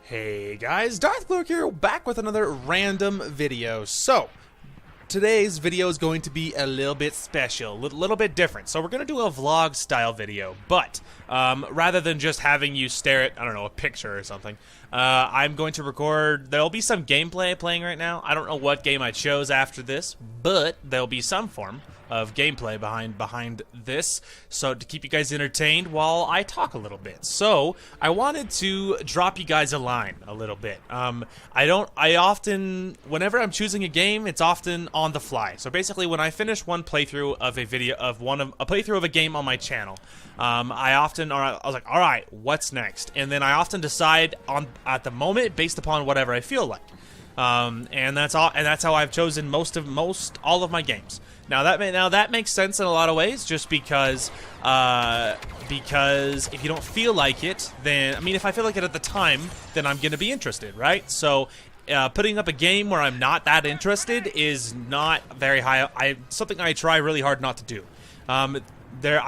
Hey guys, Darth Clerk here, back with another random video. So, today's video is going to be a little bit special, a little bit different. So we're going to do a vlog style video, but rather than just having you stare at, I don't know, a picture or something, I'm going to record, there'll be some gameplay playing right now. I don't know what game I chose after this, but there'll be some form of gameplay behind this, so to keep you guys entertained while I talk a little bit. So I wanted to drop you guys a line a little bit. I often, whenever I'm choosing a game, it's often on the fly. So basically, when I finish one playthrough of a playthrough of a game on my channel, I was like, all right, what's next? And then I often decide at the moment based upon whatever I feel like. And that's how I've chosen all of my games. Now that makes sense in a lot of ways, just because if you don't feel like it, then if I feel like it at the time, then I'm gonna be interested, right? So putting up a game where I'm not that interested is not very high. Something I try really hard not to do. I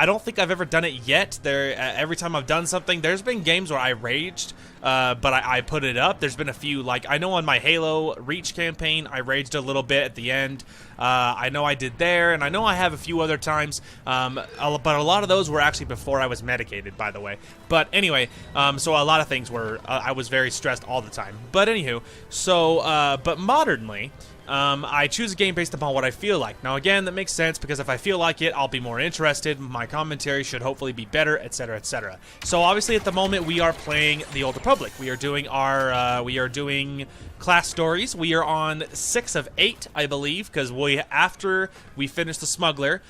don't think I've ever done it yet. Every time I've done something, there's been games where I raged, but I put it up. There's been a few, like, I know on my Halo Reach campaign, I raged a little bit at the end. I know I did there, and I know I have a few other times, but a lot of those were actually before I was medicated, by the way. But anyway, so a lot of things were, I was very stressed all the time. But anywho, so, but modernly, I choose a game based upon what I feel like. Now again, that makes sense because if I feel like it, I'll be more interested. My commentary should hopefully be better, etc., etc. So obviously at the moment we are playing the Old Republic. We are doing class stories. We are on 6 of 8, I believe, because after we finish the smuggler,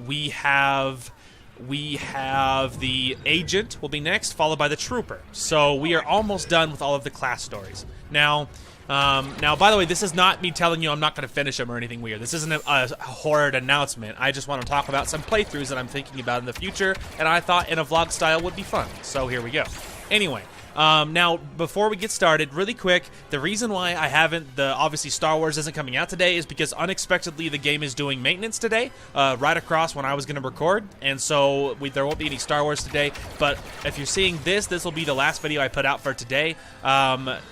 we have the agent will be next, followed by the trooper. So we are almost done with all of the class stories. Now, by the way, this is not me telling you I'm not going to finish them or anything weird. This isn't a horrid announcement. I just want to talk about some playthroughs that I'm thinking about in the future, and I thought in a vlog style would be fun. So here we go. Anyway. Now, before we get started, really quick, the reason why I haven't, obviously Star Wars isn't coming out today is because unexpectedly the game is doing maintenance today, right across when I was going to record, and so there won't be any Star Wars today, but if you're seeing this will be the last video I put out for today.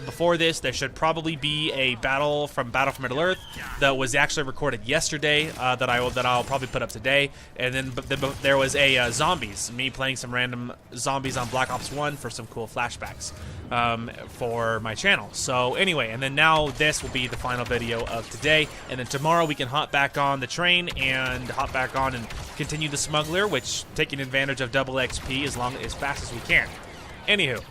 Before this, there should probably be a Battle from Middle-earth that was actually recorded yesterday, that I'll probably put up today, and then there was a zombies, me playing some random zombies on Black Ops 1 for some cool flashbacks. For my channel. So anyway, and then now this will be the final video of today, and then tomorrow we can hop back on the train and hop back on and continue the smuggler, which taking advantage of double XP as fast as we can. Anywho,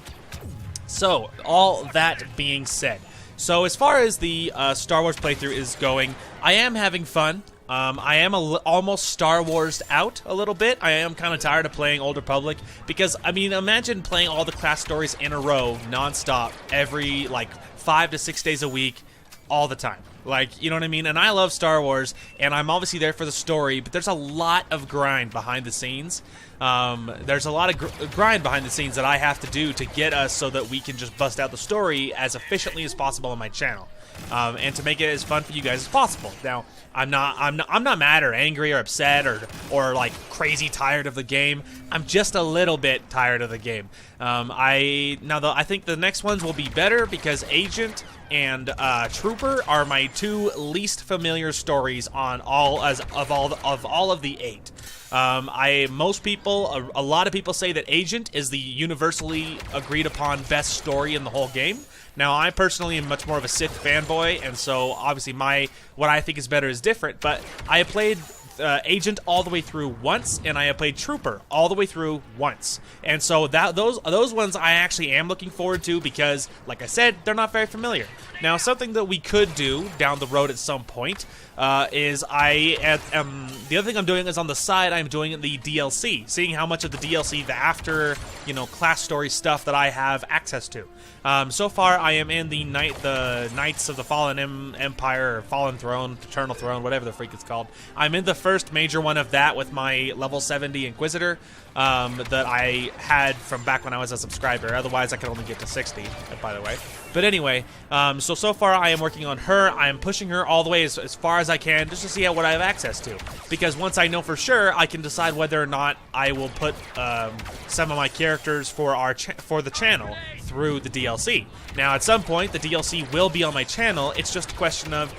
so all that being said, so as far as the Star Wars playthrough is going, I am having fun. I am almost Star Wars out a little bit. I am kind of tired of playing Old Republic because, imagine playing all the class stories in a row, non-stop, every, 5 to 6 days a week, all the time. You know what I mean? And I love Star Wars, and I'm obviously there for the story, but there's a lot of grind behind the scenes. There's a lot of grind behind the scenes that I have to do to get us so that we can just bust out the story as efficiently as possible on my channel. And to make it as fun for you guys as possible. Now, I'm not mad or angry or upset or like crazy tired of the game. I'm just a little bit tired of the game. I think the next ones will be better because Agent and Trooper are my 2 least familiar stories on all of the 8. A lot of people say that Agent is the universally agreed upon best story in the whole game. Now, I personally am much more of a Sith fanboy, and so obviously what I think is better is different, but I have played Agent all the way through once, and I have played Trooper all the way through once. And so those ones I actually am looking forward to because, like I said, they're not very familiar. Now, something that we could do down the road at some point is the other thing I'm doing is on the side I'm doing the DLC, seeing how much of the DLC, the after, class story stuff that I have access to. So far, I am in the Knights of the Fallen Empire, or Fallen Throne, Eternal Throne, whatever the freak it's called. I'm in the first major one of that with my level 70 Inquisitor that I had from back when I was a subscriber. Otherwise, I could only get to 60, by the way. But anyway, so far I am working on her. I am pushing her all the way as far as I can just to see what I have access to. Because once I know for sure, I can decide whether or not I will put some of my characters for the channel through the DLC. Now, at some point, the DLC will be on my channel. It's just a question of,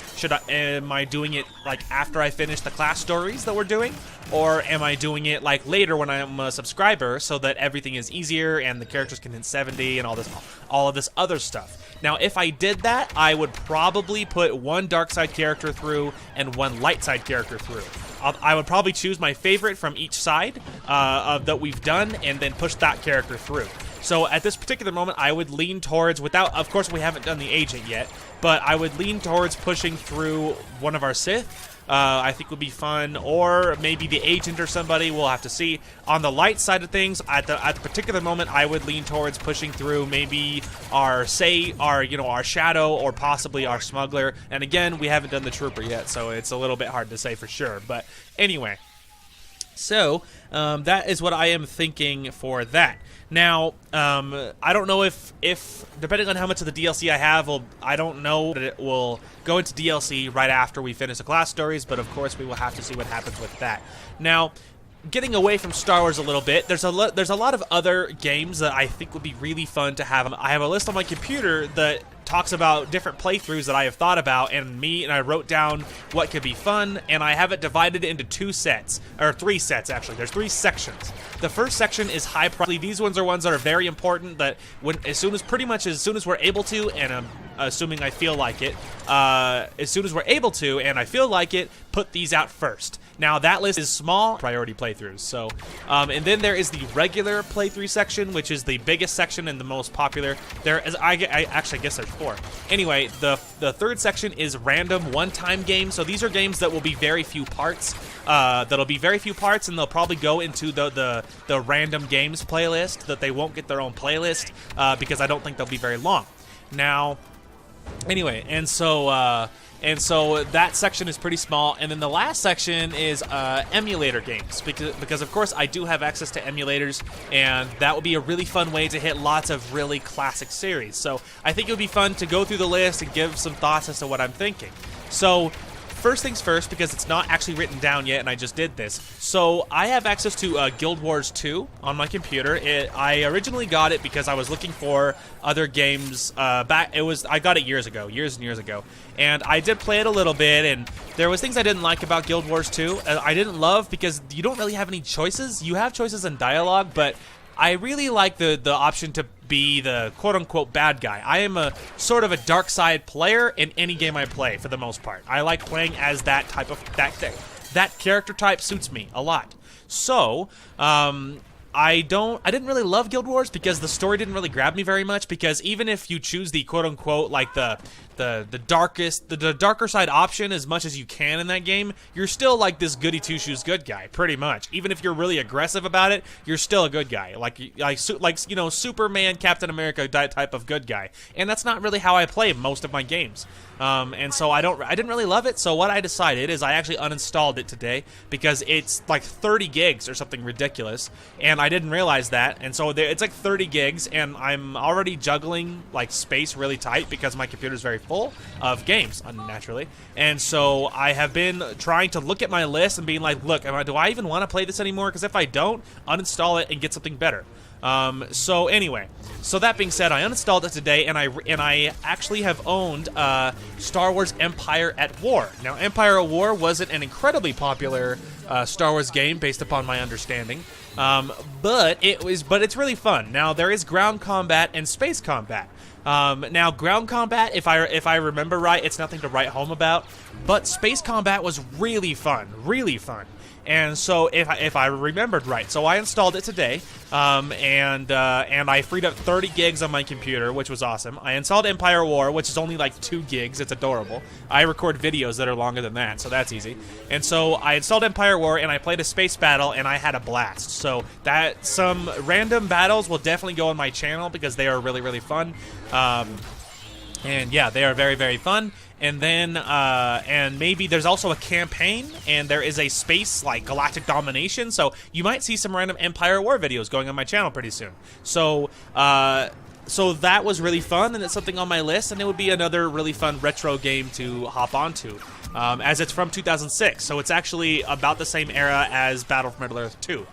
am I doing it like after I finish the class stories that we're doing, or am I doing it like later when I'm a subscriber, so that everything is easier and the characters can hit 70 and all of this other stuff. Now, if I did that, I would probably put one dark side character through and one light side character through. I would probably choose my favorite from each side that we've done and then push that character through. So at this particular moment, I would lean towards, of course we haven't done the agent yet, but I would lean towards pushing through one of our Sith. I think would be fun, or maybe the agent or somebody. We'll have to see. On the light side of things, at the particular moment, I would lean towards pushing through maybe our shadow, or possibly our smuggler. And again, we haven't done the trooper yet, so it's a little bit hard to say for sure. But anyway, so that is what I am thinking for that. Now, I don't know if depending on how much of the DLC I have, I don't know that it will go into DLC right after we finish the class stories, but of course we will have to see what happens with that. Now, getting away from Star Wars a little bit, there's a lot of other games that I think would be really fun to have. I have a list on my computer that talks about different playthroughs that I have thought about, and I wrote down what could be fun, and I have it divided into 2 sets, or 3 sets actually. There's 3 sections. The first section is high priority. These ones are ones that are very important, that as soon as we're able to, and I'm assuming I feel like it, as soon as we're able to, and I feel like it, put these out first. Now, that list is small priority playthroughs. So, and then there is the regular playthrough section, which is the biggest section and the most popular. I actually guess there's 4. Anyway, the third section is random one-time games. So these are games that will be very few parts. And they'll probably go into the random games playlist. That they won't get their own playlist because I don't think they'll be very long. Now, anyway, and so that section is pretty small, and then the last section is emulator games, because of course I do have access to emulators, and that would be a really fun way to hit lots of really classic series. So I think it would be fun to go through the list and give some thoughts as to what I'm thinking. So first things first, because it's not actually written down yet and I just did this. So I have access to Guild Wars 2 on my computer. I originally got it because I was looking for other games I got it years and years ago. And I did play it a little bit, and there was things I didn't like about Guild Wars 2. I didn't love because you don't really have any choices. You have choices in dialogue, but I really like the option to be the quote-unquote bad guy. I am a sort of a dark side player in any game I play, for the most part. I like playing as that type of that character type suits me a lot. So, I didn't really love Guild Wars because the story didn't really grab me very much, because even if you choose the quote-unquote like the darker side option as much as you can in that game, you're still like this goody two-shoes good guy, pretty much. Even if you're really aggressive about it, you're still a good guy, like Superman, Captain America type of good guy. And that's not really how I play most of my games. And so I didn't really love it. So what I decided is I actually uninstalled it today because it's like 30 gigs or something ridiculous, and I didn't realize that. And so it's like 30 gigs, and I'm already juggling like space really tight because my computer's very full of games, unnaturally. And so I have been trying to look at my list and being like, look, do I even want to play this anymore? Because if I don't, uninstall it and get something better. So anyway, so that being said, I uninstalled it today, and I actually have owned Star Wars Empire at War. Now, Empire at War wasn't an incredibly popular Star Wars game based upon my understanding, but it's really fun. Now, there is ground combat and space combat. Now, ground combat, if I remember right, it's nothing to write home about, but space combat was really fun, really fun. And so if I remembered right, so I installed it today, and I freed up 30 gigs on my computer, which was awesome. I installed Empire War, which is only like 2 gigs. It's adorable. I record videos that are longer than that, so that's easy. And so I installed Empire War, and I played a space battle, and I had a blast. So some random battles will definitely go on my channel because they are really, really fun. And yeah, they are very, very fun. And then, and maybe there's also a campaign, and there is a space, like, galactic domination, so you might see some random Empire War videos going on my channel pretty soon. So, so that was really fun, and it's something on my list, and it would be another really fun retro game to hop onto. as it's from 2006, so it's actually about the same era as Battle for Middle-earth 2.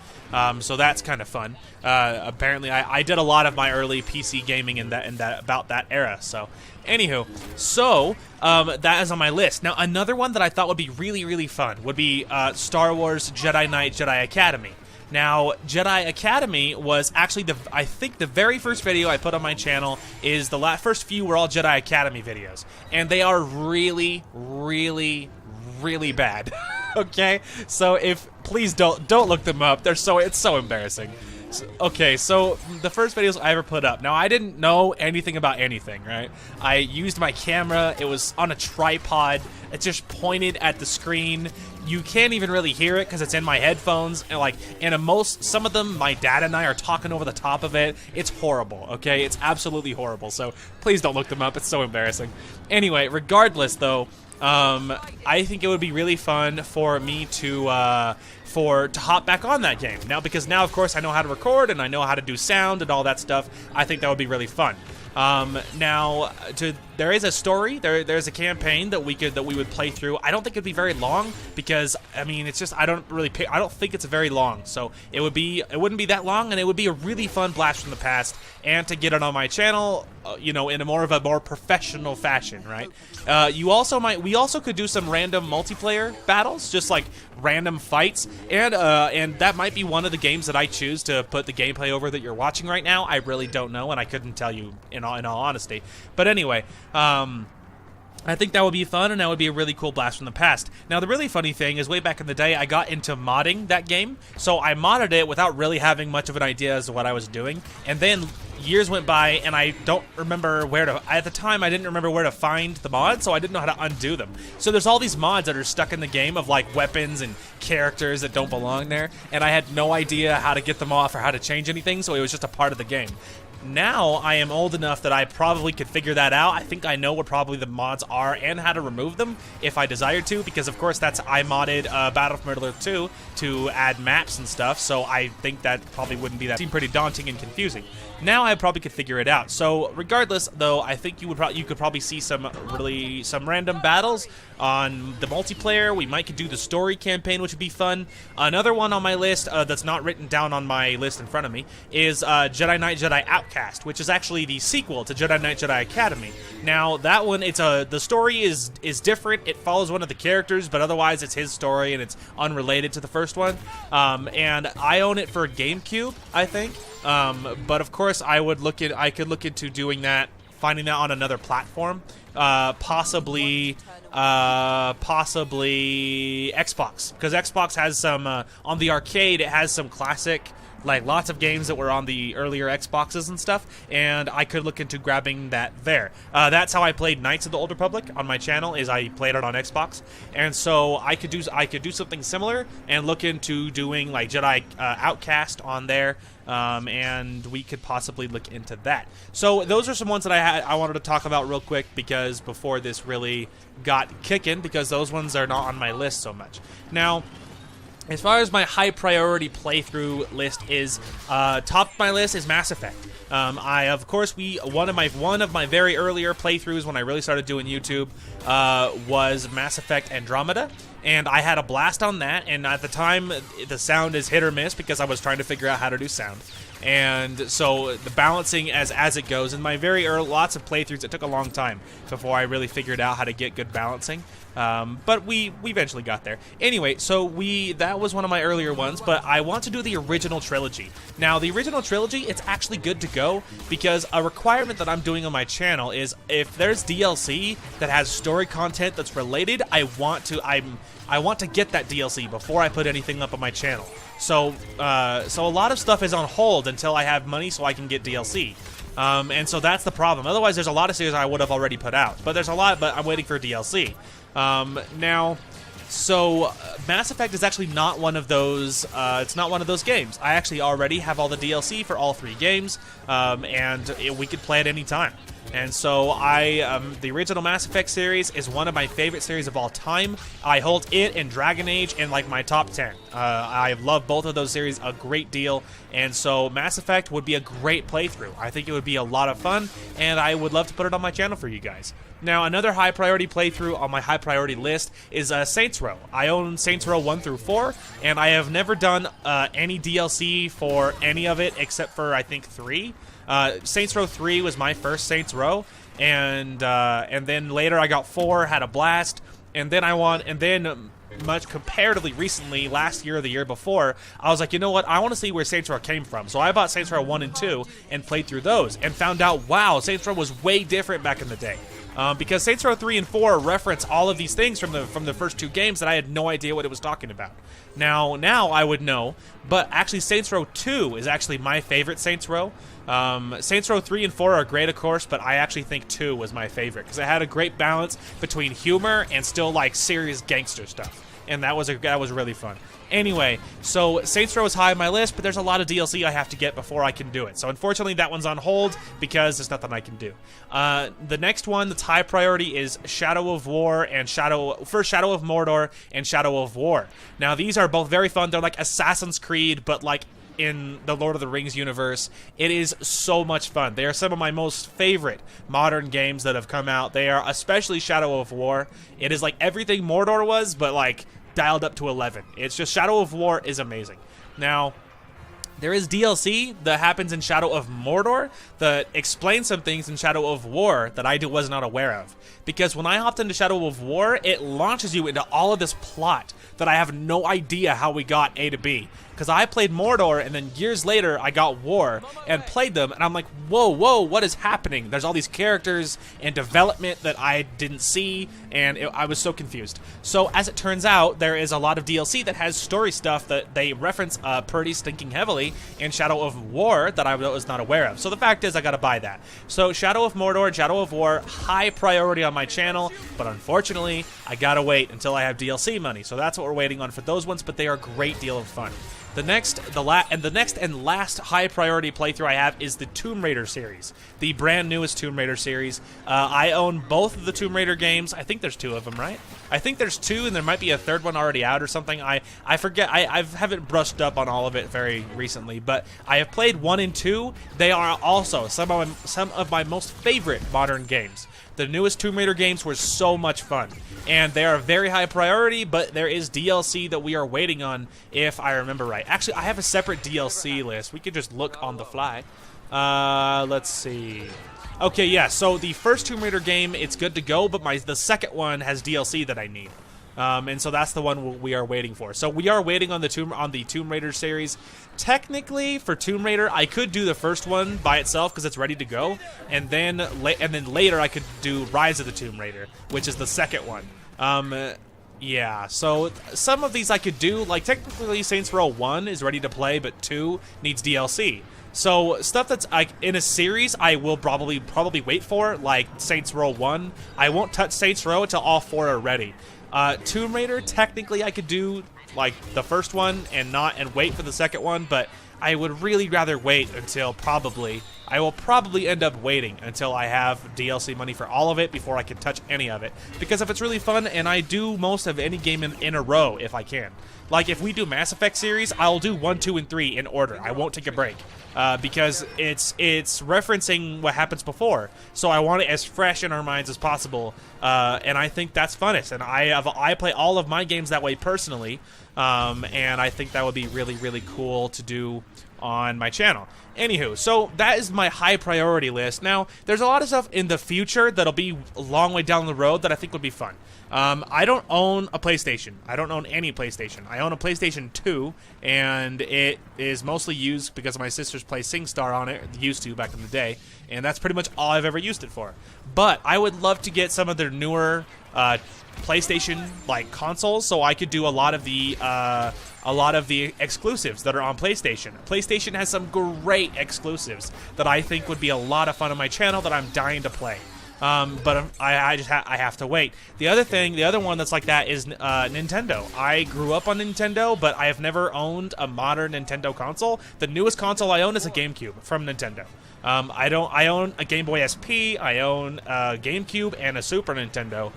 So that's kind of fun. Apparently, I did a lot of my early PC gaming in that about that era. So, anywho, that is on my list. Now, another one that I thought would be really, really fun would be Star Wars Jedi Knight Jedi Academy. Now, Jedi Academy was actually I think the very first video I put on my channel is the first few were all Jedi Academy videos, and they are really, really, really bad. Okay, so please don't look them up. It's so embarrassing. Okay, so the first videos I ever put up. Now, I didn't know anything about anything, right? I used my camera. It was on a tripod. It just pointed at the screen. You can't even really hear it because it's in my headphones. And some of them, my dad and I are talking over the top of it. It's horrible, okay? It's absolutely horrible. So please don't look them up. It's so embarrassing. Anyway, regardless, though, I think it would be really fun for me to hop back on that game because now, of course, I know how to record and I know how to do sound and all that stuff. I think that would be really fun. There is a story. There's a campaign that we would play through. I don't think it'd be very long because I mean it's just I don't think it's very long. So it wouldn't be that long, and it would be a really fun blast from the past. And to get it on my channel, in a more professional fashion, right? We also could do some random multiplayer battles, just like random fights, and that might be one of the games that I choose to put the gameplay over that you're watching right now. I really don't know, and I couldn't tell you in all honesty. But anyway, I think that would be fun, and that would be a really cool blast from the past. Now, the really funny thing is, way back in the day, I got into modding that game, so I modded it without really having much of an idea as to what I was doing, and then years went by, and I don't remember at the time, I didn't remember where to find the mods, so I didn't know how to undo them. So there's all these mods that are stuck in the game of, like, weapons and characters that don't belong there, and I had no idea how to get them off or how to change anything, so it was just a part of the game. Now, I am old enough that I probably could figure that out. I think I know what probably the mods are and how to remove them if I desired to, because of course I modded Battle for Middle-earth 2 to add maps and stuff, so I think that probably wouldn't be that seem pretty daunting and confusing. Now I probably could figure it out. So regardless, though, I think you could probably see some random battles on the multiplayer. We might could do the story campaign, which would be fun. Another one on my list that's not written down on my list in front of me is Jedi Knight Jedi Outcast, which is actually the sequel to Jedi Knight Jedi Academy. Now that one, the story is different. It follows one of the characters, but otherwise it's his story and it's unrelated to the first one. And I own it for GameCube, I think. But of course, I could look into doing that, finding that on another platform, possibly Xbox, because Xbox has some on the arcade. It has some classic, like lots of games that were on the earlier Xboxes and stuff, and I could look into grabbing that there. That's how I played Knights of the Old Republic on my channel, is I played it on Xbox, and so I could do something similar and look into doing like Jedi Outcast on there. And we could possibly look into that. So those are some ones that I wanted to talk about real quick, because before this really got kicking, because those ones are not on my list so much. Now, as far as my high priority playthrough list is, top of my list is Mass Effect. Of course, one of my very earlier playthroughs when I really started doing YouTube was Mass Effect Andromeda, and I had a blast on that. And at the time, the sound is hit or miss because I was trying to figure out how to do sound. And so the balancing as it goes, in my very early lots of playthroughs, it took a long time before I really figured out how to get good balancing. But we eventually got there. Anyway, so that was one of my earlier ones, but I want to do the original trilogy. Now, the original trilogy, it's actually good to go, because a requirement that I'm doing on my channel is if there's DLC that has story content that's related, I want to get that DLC before I put anything up on my channel. So a lot of stuff is on hold until I have money so I can get DLC. And so that's the problem. Otherwise, there's a lot of series I would have already put out. But I'm waiting for DLC. Mass Effect is actually not one of those, it's not one of those games. I actually already have all the DLC for all 3 games, and we could play at any time. And so the original Mass Effect series is one of my favorite series of all time. I hold it and Dragon Age in like my top 10. I love both of those series a great deal, and so Mass Effect would be a great playthrough. I think it would be a lot of fun, and I would love to put it on my channel for you guys. Now, another high priority playthrough on my high priority list is Saints Row. I own Saints Row 1 through 4, and I have never done any DLC for any of it except for, I think, 3. Saints Row 3 was my first Saints Row, and then later I got 4, had a blast, and then much comparatively recently, last year or the year before, I was like, you know what, I want to see where Saints Row came from. So I bought Saints Row 1 and 2 and played through those and found out, wow, Saints Row was way different back in the day. Because Saints Row 3 and 4 reference all of these things from the first 2 games that I had no idea what it was talking about. Now I would know, but actually Saints Row 2 is actually my favorite Saints Row. Saints Row 3 and 4 are great, of course, but I actually think 2 was my favorite because it had a great balance between humor and still like serious gangster stuff, and that was really fun. Anyway, so Saints Row is high on my list, but there's a lot of DLC I have to get before I can do it. So unfortunately, that one's on hold because there's nothing I can do. The next one that's high priority is Shadow of War and Shadow of Mordor and Shadow of War. Now, these are both very fun. They're like Assassin's Creed, but like in the Lord of the Rings universe. It is so much fun. They are some of my most favorite modern games that have come out. They are especially Shadow of War. It is like everything Mordor was, but like dialed up to 11. It's just Shadow of War is amazing. Now, there is DLC that happens in Shadow of Mordor that explains some things in Shadow of War that I was not aware of. Because when I hopped into Shadow of War, it launches you into all of this plot that I have no idea how we got A to B. Because I played Mordor, and then years later, I got War and played them, and I'm like, whoa, what is happening? There's all these characters and development that I didn't see, and I was so confused. So, as it turns out, there is a lot of DLC that has story stuff that they reference pretty stinking heavily in Shadow of War that I was not aware of. So, the fact is, I gotta buy that. So, Shadow of Mordor and Shadow of War, high priority on my channel, but unfortunately, I gotta wait until I have DLC money. So, that's what we're waiting on for those ones, but they are a great deal of fun. The next and last high priority playthrough I have is the Tomb Raider series, the brand newest Tomb Raider series. I own both of the Tomb Raider games. I think there's 2 of them, right? I think there's 2, and there might be a 3rd one already out or something. I forget. I haven't brushed up on all of it very recently, but I have played 1 and 2. They are also some of my most favorite modern games. The newest Tomb Raider games were so much fun, and they are a very high priority, but there is DLC that we are waiting on, if I remember right. Actually, I have a separate DLC list. We could just look on the fly. Let's see. Okay, yeah, so the first Tomb Raider game, it's good to go, but the second one has DLC that I need. And so that's the one we are waiting for. So we are waiting on the Tomb Raider series. Technically, for Tomb Raider, I could do the first one by itself because it's ready to go, and then later I could do Rise of the Tomb Raider, which is the second one. Yeah, so some of these I could do. Like technically, Saints Row 1 is ready to play, but 2 needs DLC. So stuff that's like in a series, I will probably wait for, like Saints Row 1. I won't touch Saints Row until all 4 are ready. Tomb Raider, technically I could do like the first one and wait for the second one, but I would really rather wait until I will probably end up waiting until I have DLC money for all of it before I can touch any of it. Because if it's really fun, and I do most of any game in a row if I can. Like if we do Mass Effect series, I'll do 1, 2, and 3 in order. I won't take a break. Because it's referencing what happens before, so I want it as fresh in our minds as possible, and I think that's funnest. And I play all of my games that way personally, and I think that would be really, really cool to do on my channel. Anywho, so that is my high priority list. Now, there's a lot of stuff in the future that'll be a long way down the road that I think would be fun. I don't own a PlayStation. I don't own any PlayStation. I own a PlayStation 2, and it is mostly used because my sisters play SingStar on it, used to back in the day, and that's pretty much all I've ever used it for. But I would love to get some of their newer PlayStation like consoles, so I could do a lot of the exclusives that are on PlayStation. PlayStation has some great exclusives that I think would be a lot of fun on my channel that I'm dying to play. But I have to wait. The other one that's like that is Nintendo. I grew up on Nintendo, but I have never owned a modern Nintendo console. The newest console I own is a GameCube from Nintendo. I own a Game Boy SP, I own a GameCube, and a Super Nintendo.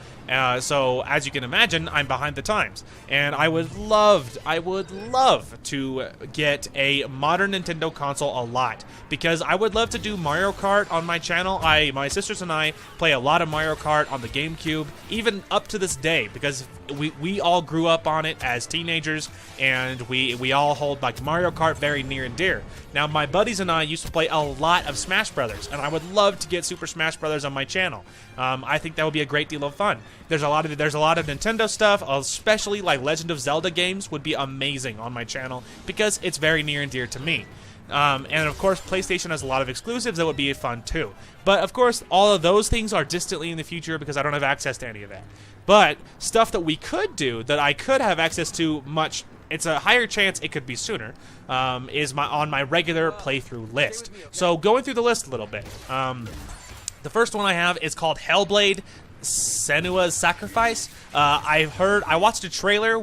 So as you can imagine, I'm behind the times, and I would love to get a modern Nintendo console a lot, because I would love to do Mario Kart on my channel. My sisters and I play a lot of Mario Kart on the GameCube, even up to this day, because we all grew up on it as teenagers, and we all hold like Mario Kart very near and dear. Now my buddies and I used to play a lot of Smash Brothers, and I would love to get Super Smash Brothers on my channel. I think that would be a great deal of fun. There's a lot of Nintendo stuff, especially like Legend of Zelda games would be amazing on my channel, because it's very near and dear to me. And of course, PlayStation has a lot of exclusives that would be fun too. But of course, all of those things are distantly in the future because I don't have access to any of that. But stuff that we could do, that I could have access to much, it's a higher chance it could be sooner, is on my regular playthrough list. So going through the list a little bit. The first one I have is called Hellblade: Senua's Sacrifice. I watched a trailer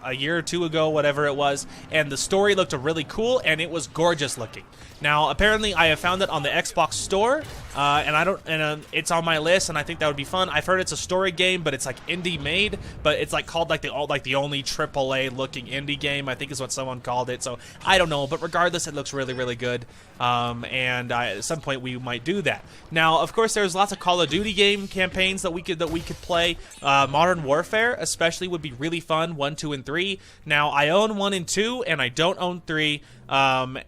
a year or two ago, whatever it was, and the story looked really cool, and it was gorgeous looking. Now, apparently, I have found it on the Xbox Store, and it's on my list, and I think that would be fun. I've heard it's a story game, but it's like indie made, but it's like called like the only AAA looking indie game, I think is what someone called it. So I don't know, but regardless, it looks really, really good. And at some point we might do that. Now, of course, there's lots of Call of Duty game campaigns that we could play. Modern Warfare, especially, would be really fun. 1, 2, and 3. Now, I own 1 and 2, and I don't own 3. But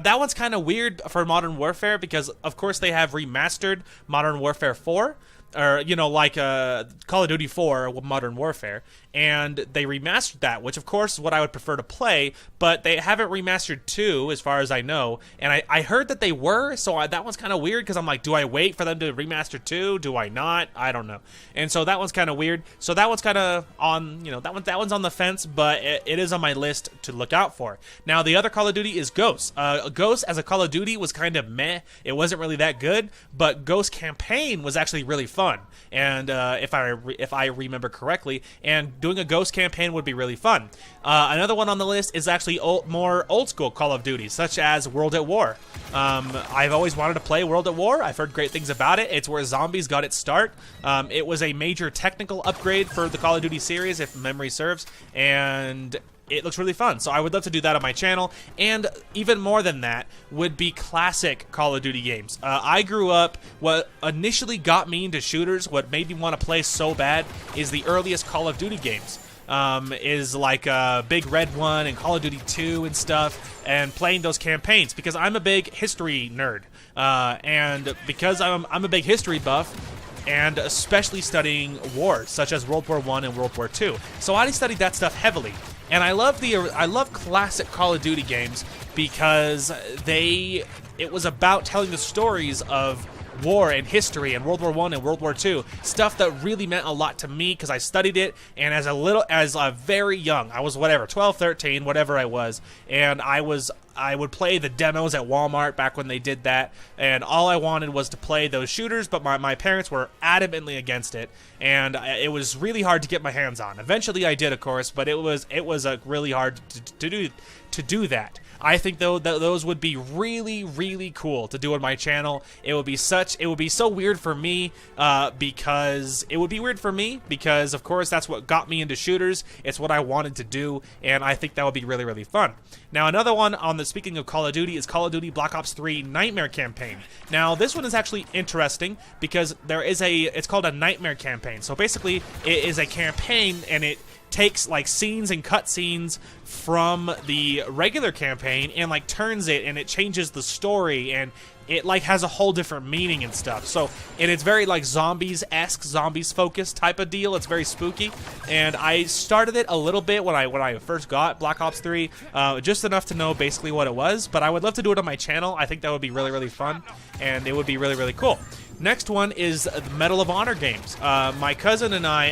that one's kind of weird for Modern Warfare, because of course they have remastered Modern Warfare 4, or like Call of Duty 4 Modern Warfare, and they remastered that, which of course is what I would prefer to play, but they haven't remastered 2 as far as I know, and I heard that they were, so that one's kind of weird, because I'm like, do I wait for them to remaster 2? Do I not? I don't know. And so that one's kind of weird. So that one's kind of on, that one's on the fence, but it is on my list to look out for. Now the other Call of Duty is Ghost. Ghost as a Call of Duty was kind of meh. It wasn't really that good, but Ghost Campaign was actually really fun, and if I remember correctly, and doing a Ghost campaign would be really fun. Another one on the list is actually more old school Call of Duty, such as World at War. I've always wanted to play World at War. I've heard great things about it. It's where zombies got its start. It was a major technical upgrade for the Call of Duty series, if memory serves, and it looks really fun. So I would love to do that on my channel. And even more than that would be classic Call of Duty games. I grew up, what initially got me into shooters, what made me want to play so bad, is the earliest Call of Duty games. Is like Big Red 1 and Call of Duty 2 and stuff, and playing those campaigns, because I'm a big history nerd. And because I'm a big history buff, and especially studying wars such as World War I and World War II. So I studied that stuff heavily. And I love classic Call of Duty games, because it was about telling the stories of war and history and World War I and World War II, stuff that really meant a lot to me because I studied it, and as a very young, I was 12, 13, whatever I was, and I would play the demos at Walmart back when they did that, and all I wanted was to play those shooters, but my parents were adamantly against it, and it was really hard to get my hands on. Eventually I did, of course, but it was really hard to do that. I think though that those would be really, really cool to do on my channel. It would be so weird for me, because of course that's what got me into shooters. It's what I wanted to do, and I think that would be really, really fun. Now another one speaking of Call of Duty is Call of Duty Black Ops 3 Nightmare Campaign. Now this one is actually interesting because it's called a Nightmare Campaign. So basically it is a campaign, and it takes like scenes and cutscenes from the regular campaign and like turns it, and it changes the story, and it like has a whole different meaning and stuff. So, and it's very like zombies-esque, zombies-focused type of deal. It's very spooky, and I started it a little bit when I first got Black Ops 3, just enough to know basically what it was. But I would love to do it on my channel. I think that would be really, really fun, and it would be really, really cool. Next one is the Medal of Honor games. My cousin and I,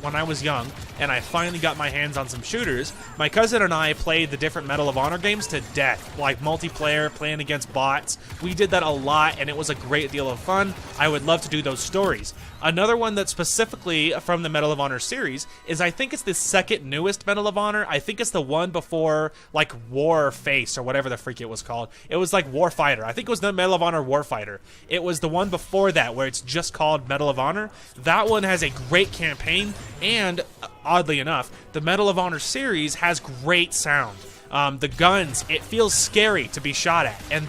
when I was young, and I finally got my hands on some shooters, my cousin and I played the different Medal of Honor games to death, like multiplayer, playing against bots. We did that a lot, and it was a great deal of fun. I would love to do those stories. Another one that's specifically from the Medal of Honor series is, I think it's the second newest Medal of Honor. I think it's the one before, like, Warface or whatever the freak it was called. It was like Warfighter. I think it was the Medal of Honor Warfighter. It was the one before that where it's just called Medal of Honor. That one has a great campaign, and oddly enough, the Medal of Honor series has great sound. The guns, it feels scary to be shot at, and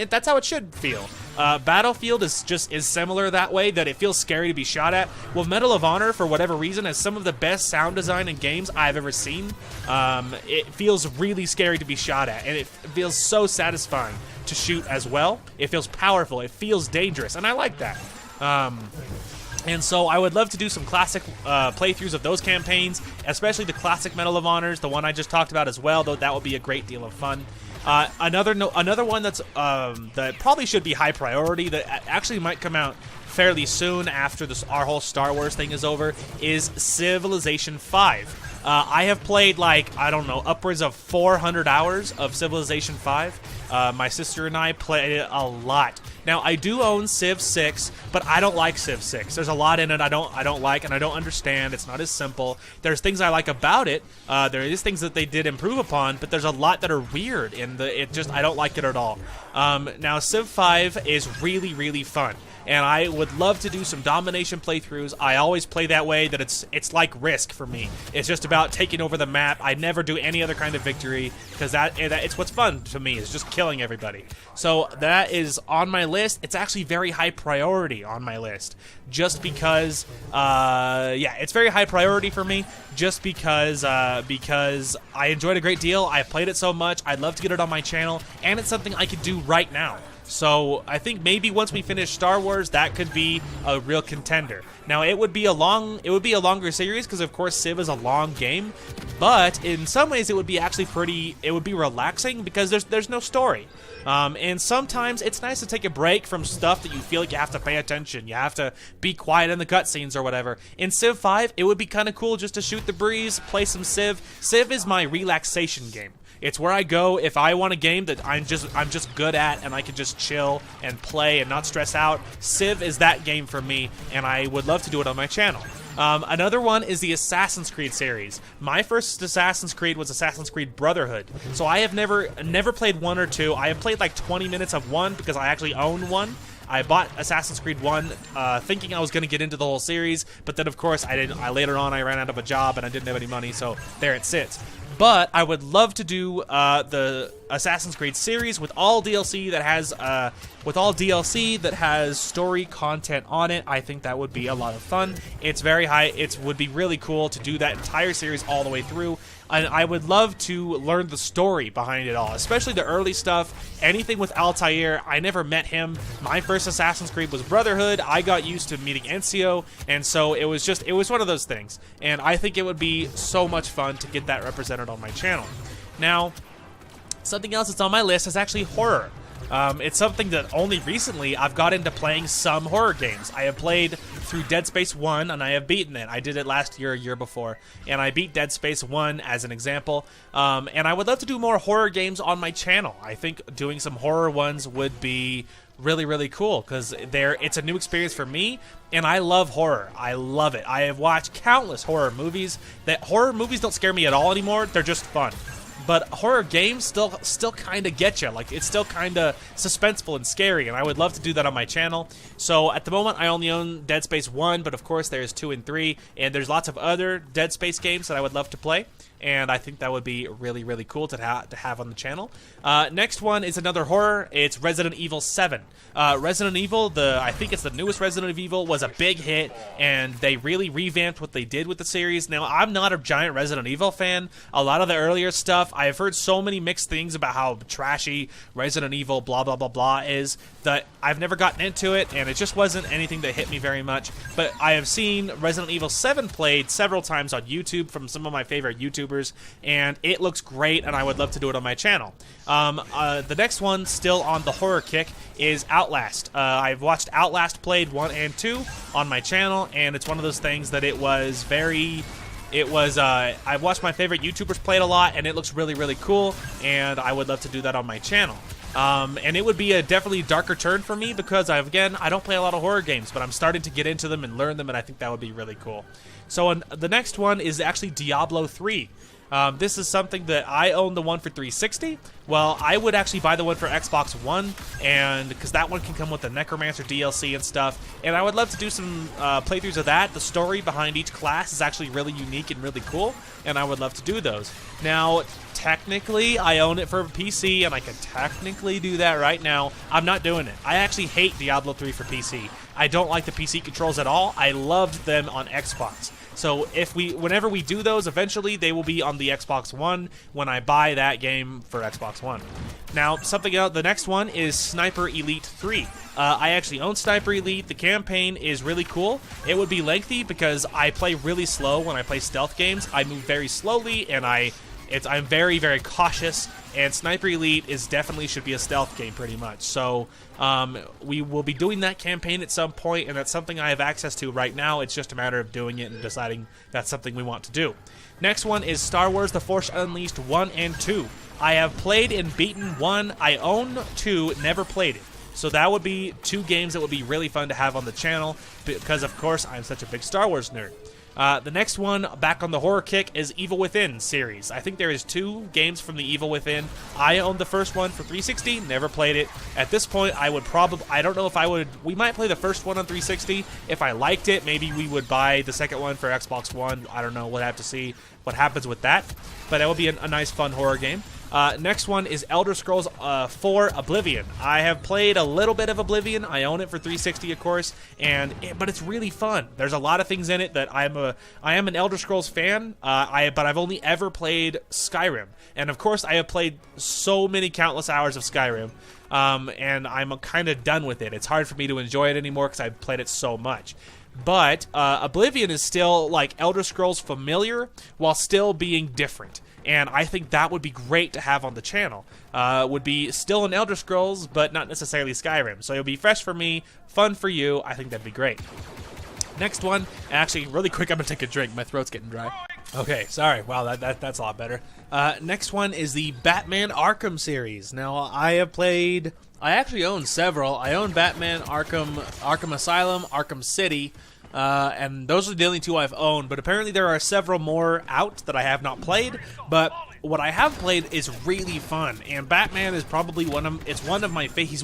that's how it should feel. Battlefield is similar that way, that it feels scary to be shot at. Well, Medal of Honor, for whatever reason, has some of the best sound design in games I've ever seen. It feels really scary to be shot at, and it feels so satisfying to shoot as well. It feels powerful, it feels dangerous, and I like that. And so I would love to do some classic playthroughs of those campaigns, especially the classic Medal of Honors, the one I just talked about as well, though that would be a great deal of fun. Another one that's that probably should be high priority, that actually might come out fairly soon after our whole Star Wars thing is over, is Civilization 5. I have played, like, I don't know, upwards of 400 hours of Civilization 5. My sister and I played it a lot. Now, I do own Civ 6, but I don't like Civ 6. There's a lot in it I don't like, and I don't understand. It's not as simple. There's things I like about it. There is things that they did improve upon, but there's a lot that are weird, and I don't like it at all. Now, Civ 5 is really, really fun, and I would love to do some domination playthroughs. I always play that way, that it's like Risk for me. It's just about taking over the map. I never do any other kind of victory, because it's what's fun to me, is just killing everybody. So that is on my list. It's actually very high priority on my list, just because, yeah, it's very high priority for me, just because I enjoyed it a great deal. I played it so much. I'd love to get it on my channel, and it's something I could do right now. So I think maybe once we finish Star Wars, that could be a real contender. Now, it would be a longer series, because of course Civ is a long game, but in some ways it would be relaxing, because there's no story. And sometimes it's nice to take a break from stuff that you feel like you have to pay attention. You have to be quiet in the cutscenes or whatever. In Civ 5, it would be kind of cool just to shoot the breeze, play some Civ. Civ is my relaxation game. It's where I go if I want a game that I'm just good at, and I can just chill and play and not stress out. Civ is that game for me, and I would love to do it on my channel. Another one is the Assassin's Creed series. My first Assassin's Creed was Assassin's Creed Brotherhood. So I have never played 1 or 2. I have played like 20 minutes of 1 because I actually own 1. I bought Assassin's Creed 1 thinking I was going to get into the whole series, but then of course I didn't. Later on I ran out of a job and I didn't have any money, so there it sits. But I would love to do the Assassin's Creed series with all DLC that has story content on it. I think that would be a lot of fun. It's very high. It would be really cool to do that entire series all the way through. And I would love to learn the story behind it all, especially the early stuff. Anything with Altair, I never met him. My first Assassin's Creed was Brotherhood. I got used to meeting Ezio, and so it was one of those things. And I think it would be so much fun to get that represented on my channel. Now, something else that's on my list is actually horror. It's something that only recently I've got into playing some horror games. I have played through Dead Space 1, and I have beaten it. I did it last year, a year before, and I beat Dead Space 1 as an example. And I would love to do more horror games on my channel. I think doing some horror ones would be really, really cool, because it's a new experience for me, and I love horror. I love it. I have watched countless horror movies. Horror movies don't scare me at all anymore. They're just fun. But horror games still kind of get you. Like, it's still kind of suspenseful and scary, and I would love to do that on my channel. So at the moment, I only own Dead Space 1, but of course there's 2 and 3, and there's lots of other Dead Space games that I would love to play. And I think that would be really, really cool to have on the channel. Next one is another horror. It's Resident Evil 7. Resident Evil, I think it's the newest Resident Evil, was a big hit, and they really revamped what they did with the series. Now, I'm not a giant Resident Evil fan. A lot of the earlier stuff, I have heard so many mixed things about how trashy Resident Evil blah, blah, blah, blah is, that I've never gotten into it, and it just wasn't anything that hit me very much. But I have seen Resident Evil 7 played several times on YouTube from some of my favorite YouTubers. YouTubers, and it looks great, and I would love to do it on my channel. The next one, still on the horror kick, is Outlast. I've watched Outlast played 1 and 2 on my channel, and it's one of those things that I've watched my favorite YouTubers play it a lot, and it looks really, really cool, and I would love to do that on my channel. And it would be a definitely darker turn for me because, I don't play a lot of horror games, but I'm starting to get into them and learn them, and I think that would be really cool. So the next one is actually Diablo 3. This is something that I own the one for 360. Well, I would actually buy the one for Xbox One, and because that one can come with the Necromancer DLC and stuff, and I would love to do some playthroughs of that. The story behind each class is actually really unique and really cool, and I would love to do those. Now, technically, I own it for PC, and I can technically do that right now. I'm not doing it. I actually hate Diablo 3 for PC. I don't like the PC controls at all. I loved them on Xbox. So whenever we do those, eventually they will be on the Xbox One when I buy that game for Xbox One. Now, something else, the next one is Sniper Elite 3. I actually own Sniper Elite. The campaign is really cool. It would be lengthy because I play really slow when I play stealth games. I move very slowly, and I'm very, very cautious, and Sniper Elite should be a stealth game pretty much. So we will be doing that campaign at some point, and that's something I have access to right now. It's just a matter of doing it and deciding that's something we want to do. Next one is Star Wars The Force Unleashed 1 and 2. I have played and beaten 1. I own 2, never played it. So that would be 2 games that would be really fun to have on the channel because, of course, I'm such a big Star Wars nerd. The next one, back on the horror kick, is Evil Within series. I think there is 2 games from the Evil Within. I owned the first one for 360, never played it. At this point, I don't know if I would, we might play the first one on 360. If I liked it, maybe we would buy the second one for Xbox One. I don't know, we'll have to see what happens with that. But that would be a nice, fun horror game. Next one is Elder Scrolls 4 Oblivion. I have played a little bit of Oblivion. I own it for 360, of course, but it's really fun. There's a lot of things in it that I am an Elder Scrolls fan, but I've only ever played Skyrim. And of course, I have played so many countless hours of Skyrim, and I'm kind of done with it. It's hard for me to enjoy it anymore because I've played it so much. But Oblivion is still like Elder Scrolls familiar while still being different. And I think that would be great to have on the channel. Would be still an Elder Scrolls, but not necessarily Skyrim. So it'll be fresh for me, fun for you. I think that'd be great. Next one, actually, really quick, I'm gonna take a drink. My throat's getting dry. Okay, sorry. Wow, that's a lot better. Next one is the Batman Arkham series. Now, I actually own several. I own Batman Arkham Asylum, Arkham City, and those are the only 2 I've owned, but apparently there are several more out that I have not played, but what I have played is really fun, and Batman is probably one of my favorite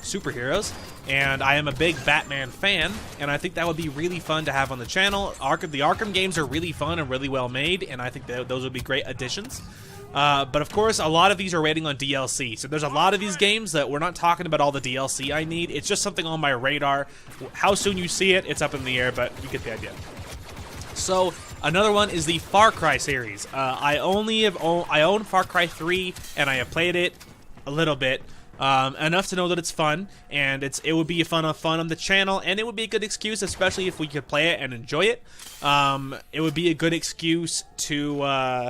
superheroes, and I am a big Batman fan, and I think that would be really fun to have on the channel. The Arkham games are really fun and really well made, and I think those would be great additions. But of course, a lot of these are waiting on DLC. So there's a lot of these games that we're not talking about all the DLC I need. It's just something on my radar. How soon you see it, it's up in the air, but you get the idea. So another one is the Far Cry series. I own Far Cry 3, and I have played it a little bit. Enough to know that it's fun, and it would be a fun on the channel, and it would be a good excuse, especially if we could play it and enjoy it. It would be a good excuse to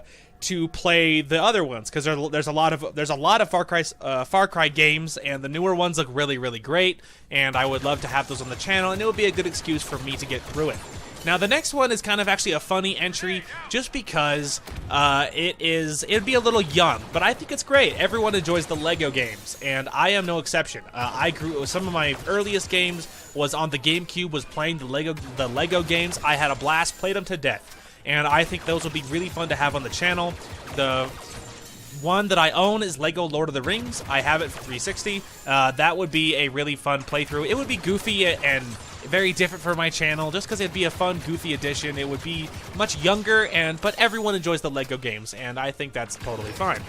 play the other ones because there's a lot of Far Cry games, and the newer ones look really, really great, and I would love to have those on the channel, and it would be a good excuse for me to get through it. Now, the next one is kind of actually a funny entry just because it'd be a little young, but I think it's great. Everyone enjoys the Lego games, and I am no exception. Some of my earliest games was on the GameCube, was playing the Lego games. I had a blast, played them to death, and I think those would be really fun to have on the channel. The one that I own is Lego Lord of the Rings. I have it for 360. That would be a really fun playthrough. It would be goofy and very different for my channel just because it'd be a fun, goofy addition. It would be much younger, but everyone enjoys the Lego games, and I think that's totally fine.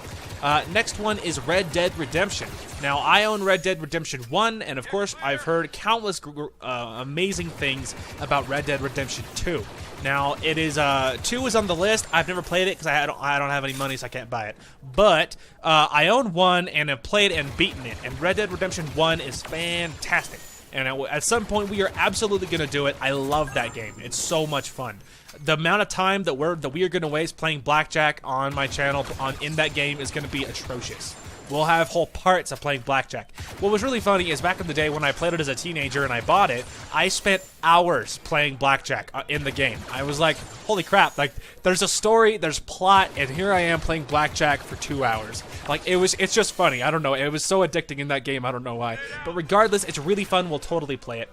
Next one is Red Dead Redemption. Now, I own Red Dead Redemption 1, and of course, I've heard countless amazing things about Red Dead Redemption 2. Now, 2 is on the list. I've never played it because I don't have any money, so I can't buy it. But I own 1 and have played and beaten it, and Red Dead Redemption 1 is fantastic. and at some point we are absolutely going to do it. I love that game. It's so much fun. The amount of time that we are going to waste playing blackjack on my channel in that game is going to be atrocious. We'll have whole parts of playing blackjack. What was really funny is back in the day when I played it as a teenager and I bought it, I spent hours playing blackjack in the game. I was like, holy crap, like there's a story, there's plot, and here I am playing blackjack for 2 hours. Like it's just funny. I don't know. It was so addicting in that game. I don't know why. But regardless, it's really fun. We'll totally play it.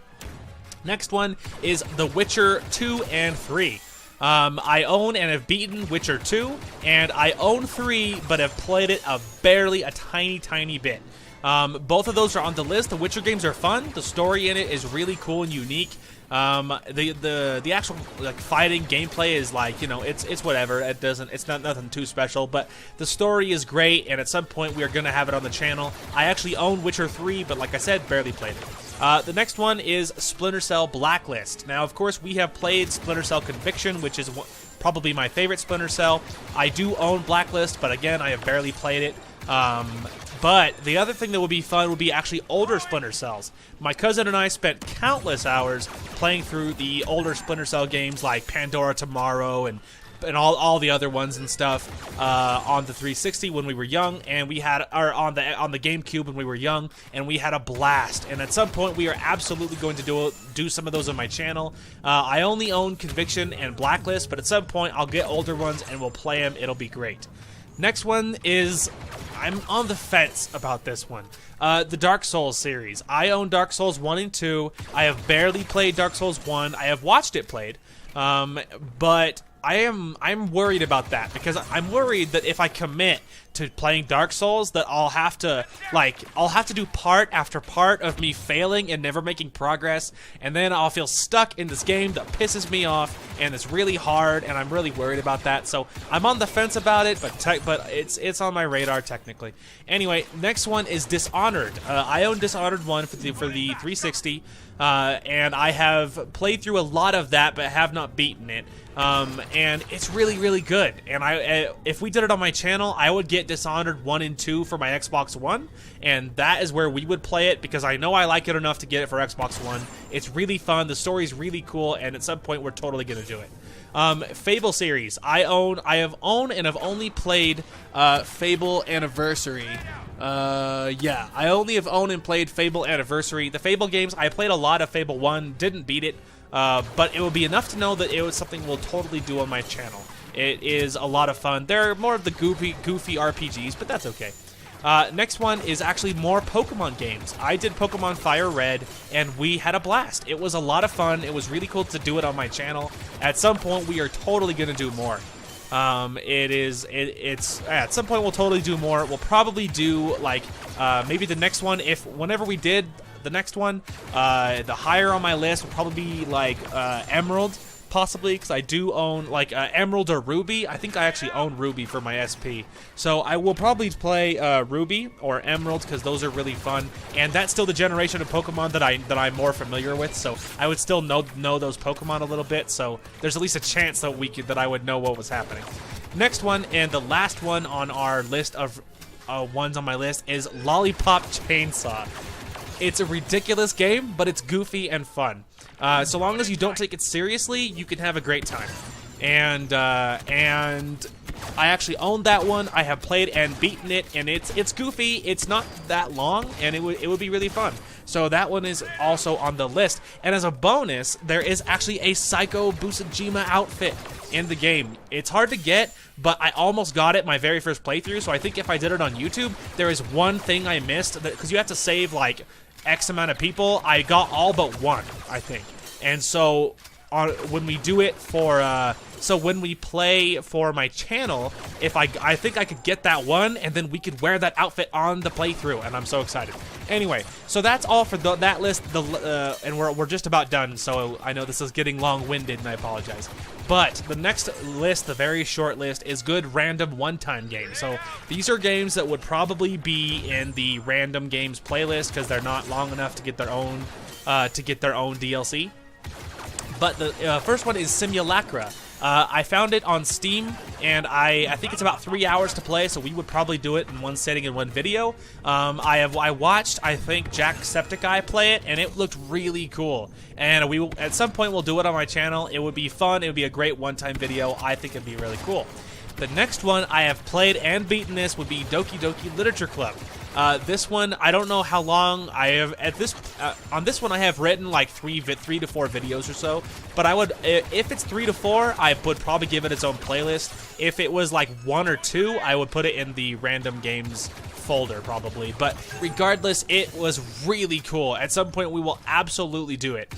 Next one is The Witcher 2 and 3. I own and have beaten Witcher 2, and I own 3, but have played it barely a tiny bit. Both of those are on the list. The Witcher games are fun. The story in it is really cool and unique. The actual like fighting gameplay is like, you know, it's whatever. It's not nothing too special, but the story is great, and at some point we are gonna have it on the channel. I actually own Witcher 3, but like I said, barely played it. The next one is Splinter Cell Blacklist. Now, of course, we have played Splinter Cell Conviction, which is probably my favorite Splinter Cell. I do own Blacklist, but again, I have barely played it. But the other thing that would be fun would be actually older Splinter Cells. My cousin and I spent countless hours playing through the older Splinter Cell games like Pandora Tomorrow and all the other ones and stuff on the 360 when we were young, and we had on the GameCube when we were young, and we had a blast. And at some point, we are absolutely going to do some of those on my channel. I only own Conviction and Blacklist, but at some point, I'll get older ones and we'll play them. It'll be great. Next one is, I'm on the fence about this one. The Dark Souls series. I own Dark Souls 1 and 2. I have barely played Dark Souls 1. I have watched it played, but I'm worried about that, because I'm worried that if I commit to playing Dark Souls, that I'll have to do part after part of me failing and never making progress, and then I'll feel stuck in this game that pisses me off and it's really hard, and I'm really worried about that. So I'm on the fence about it, but it's on my radar technically. Anyway, next one is Dishonored. I own Dishonored 1 for the 360, and I have played through a lot of that, but have not beaten it. And it's really good. And if we did it on my channel, I would get Dishonored 1 and 2 for my Xbox One, and that is where we would play it, because I know I like it enough to get it for Xbox One. It's really fun, the story's really cool, and at some point we're totally gonna do it. Fable series. I have owned and have only played Fable Anniversary. Yeah, I only have owned and played Fable Anniversary. The Fable games, I played a lot of Fable 1, didn't beat it, but it will be enough to know that it was something we'll totally do on my channel. It is a lot of fun. They're more of the goofy RPGs, but that's okay. Next one is actually more Pokemon games. I did Pokemon Fire Red, and we had a blast. It was a lot of fun. It was really cool to do it on my channel. At some point, we are totally going to do more. At some point, we'll totally do more. We'll probably do, like, maybe the next one, whenever we did the next one, the higher on my list will probably be, like, Emerald, possibly, because I do own, like, Emerald or Ruby. I think I actually own Ruby for my SP. So I will probably play Ruby or Emerald, because those are really fun. And that's still the generation of Pokemon that I'm more familiar with, so I would still know those Pokemon a little bit, so there's at least a chance that I would know what was happening. Next one, and the last one on our list of ones on my list, is Lollipop Chainsaw. It's a ridiculous game, but it's goofy and fun. So long as you don't take it seriously, you can have a great time. And I actually own that one. I have played and beaten it, and it's goofy. It's not that long, and it would be really fun. So that one is also on the list. And as a bonus, there is actually a Psycho Busujima outfit in the game. It's hard to get, but I almost got it my very first playthrough. So I think if I did it on YouTube, there is one thing I missed, because you have to save like X amount of people. I got all but one, I think. And so when we do it for when we play for my channel, I think I could get that one, and then we could wear that outfit on the playthrough, and I'm so excited. Anyway, so that's all for that list. And we're just about done. So I know this is getting long-winded, and I apologize. But the next list, the very short list, is good random one-time games. So these are games that would probably be in the random games playlist, because they're not long enough to get their own DLC. But the first one is Simulacra. I found it on Steam, and I think it's about 3 hours to play, so we would probably do it in one sitting in one video. I watched, I think, Jacksepticeye play it, and it looked really cool. And we will, at some point we'll do it on my channel. It would be fun. It would be a great one-time video. I think it'd be really cool. The next one I have played and beaten this would be Doki Doki Literature Club. This one, I don't know how long I have at this on this one. I have written like 3 to 4 videos or so, but I would, if it's 3 to 4, I would probably give it its own playlist. If it was like 1 or 2, I would put it in the random games folder probably. But regardless, it was really cool. At some point we will absolutely do it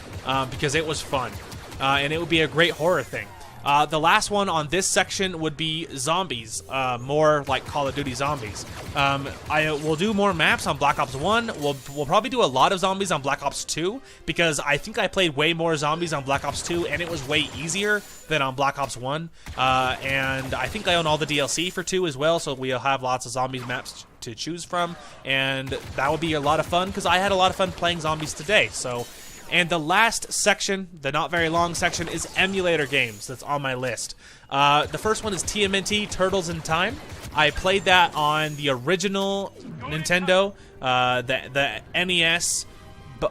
because it was fun, and it would be a great horror thing. The last one on this section would be zombies, more like Call of Duty zombies. I will do more maps on Black Ops 1. We'll probably do a lot of zombies on Black Ops 2 because I think I played way more zombies on Black Ops 2 and it was way easier than on Black Ops 1. And I think I own all the DLC for 2 as well, so we'll have lots of zombies maps to choose from, and that would be a lot of fun because I had a lot of fun playing zombies today. So. And the last section, the not very long section, is emulator games that's on my list. The first one is TMNT, Turtles in Time. I played that on the original Nintendo, the NES.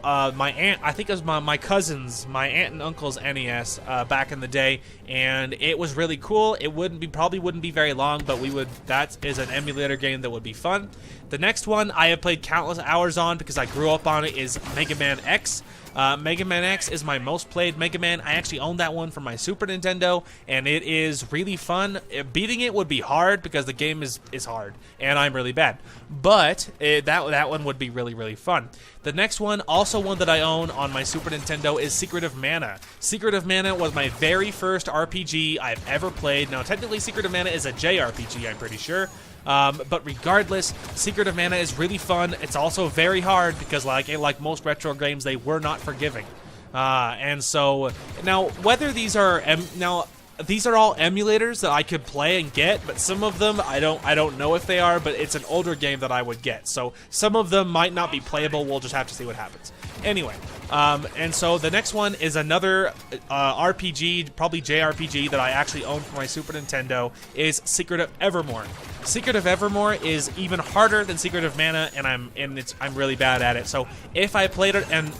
My aunt, I think it was my cousin's, my aunt and uncle's NES back in the day, and it was really cool. It probably wouldn't be very long, but that is an emulator game that would be fun. The next one I have played countless hours on because I grew up on it is Mega Man X. Mega Man X is my most played Mega Man. I actually own that one from my Super Nintendo, and it is really fun. Beating it would be hard because the game is hard, and I'm really bad. But that one would be really, really fun. The next one, also one that I own on my Super Nintendo, is Secret of Mana. Secret of Mana was my very first RPG I've ever played. Now, technically, Secret of Mana is a JRPG, I'm pretty sure. But regardless, Secret of Mana is really fun. It's also very hard because, like most retro games, they were not forgiving. And so now, whether these are these are all emulators that I could play and get, but some of them I don't know if they are. But it's an older game that I would get, so some of them might not be playable. We'll just have to see what happens. Anyway, and so the next one is another RPG, probably JRPG that I actually own for my Super Nintendo, is Secret of Evermore. Secret of Evermore is even harder than Secret of Mana, and I'm really bad at it. So if I played it, and